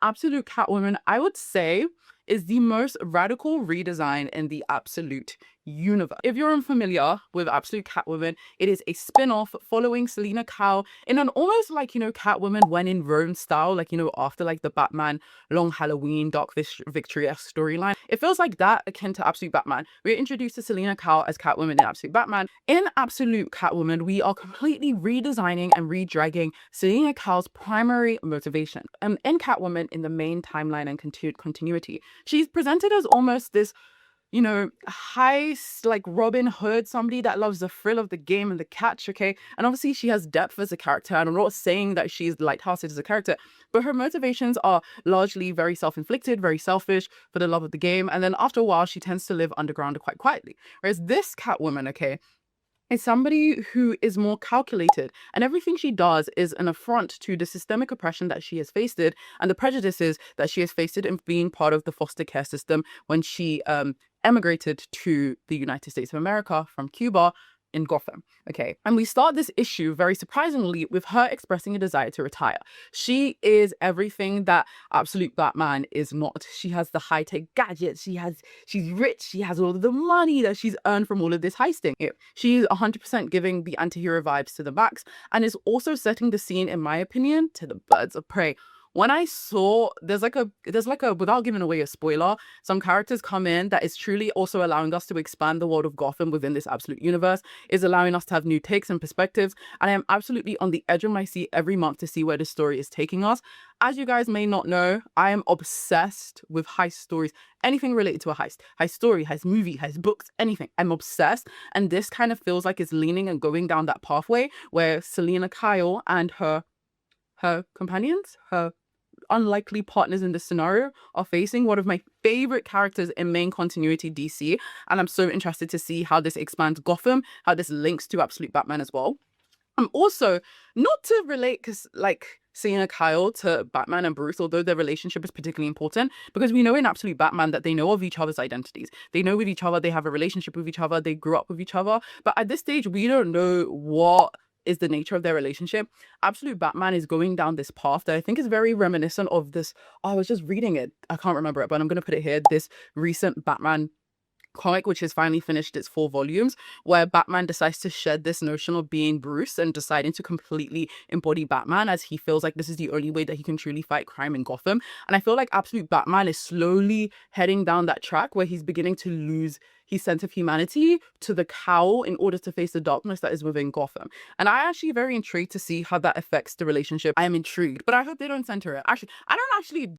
Absolute Catwoman, I would say, is the most radical redesign in the Absolute universe. If you're unfamiliar with Absolute Catwoman, it is a spin-off following Selena Kyle in an almost like, Catwoman when in Rome style, like, after like the Batman Long Halloween Dark Victory-esque storyline. It feels like that akin to Absolute Batman. We're introduced to Selena Kyle as Catwoman in Absolute Batman. In Absolute Catwoman, we are completely redesigning and redragging Selena Kyle's primary motivation. In Catwoman, in the main timeline and continuity, she's presented as almost this heist, like Robin Hood, somebody that loves the thrill of the game and the catch, okay? And obviously she has depth as a character, and I'm not saying that she's lighthearted as a character, but her motivations are largely very self-inflicted, very selfish, for the love of the game, and then after a while she tends to live underground quite quietly. Whereas this Catwoman, okay, is somebody who is more calculated, and everything she does is an affront to the systemic oppression that she has faced and the prejudices that she has faced in being part of the foster care system when she emigrated to the United States of America from Cuba in Gotham. Okay. And we start this issue very surprisingly with her expressing a desire to retire. She is everything that Absolute Batman is not. She has the high-tech gadgets. She's rich. She has all of the money that she's earned from all of this heisting. She's 100% giving the anti-hero vibes to the max, and is also setting the scene, in my opinion, to the birds of prey. When I saw there's like a without giving away a spoiler, some characters come in that is truly also allowing us to expand the world of Gotham within this Absolute universe, is allowing us to have new takes and perspectives, and I am absolutely on the edge of my seat every month to see where the story is taking us. As you guys may not know, I am obsessed with heist stories, anything related to a heist story, heist movie, heist books, anything. I'm obsessed, and this kind of feels like it's leaning and going down that pathway where Selena Kyle and her companions, her unlikely partners in this scenario, are facing one of my favorite characters in main continuity DC, and I'm so interested to see how this expands Gotham, how this links to Absolute Batman as well. I'm also, not to relate because like Selena Kyle to Batman and Bruce, although their relationship is particularly important, because we know in Absolute Batman that they know of each other's identities. They know with each other, they have a relationship with each other, they grew up with each other. But at this stage, we don't know what is the nature of their relationship. Absolute Batman is going down this path that I think is very reminiscent of this. Oh, I was just reading it. I can't remember it, but I'm going to put it here. This recent Batman comic, which has finally finished its 4 volumes, where Batman decides to shed this notion of being Bruce and deciding to completely embody Batman, as he feels like this is the only way that he can truly fight crime in Gotham. And I feel like Absolute Batman is slowly heading down that track where he's beginning to lose his sense of humanity to the cowl in order to face the darkness that is within Gotham. And I actually very intrigued to see how that affects the relationship. I am intrigued, but I hope they don't center it. Actually, I don't actually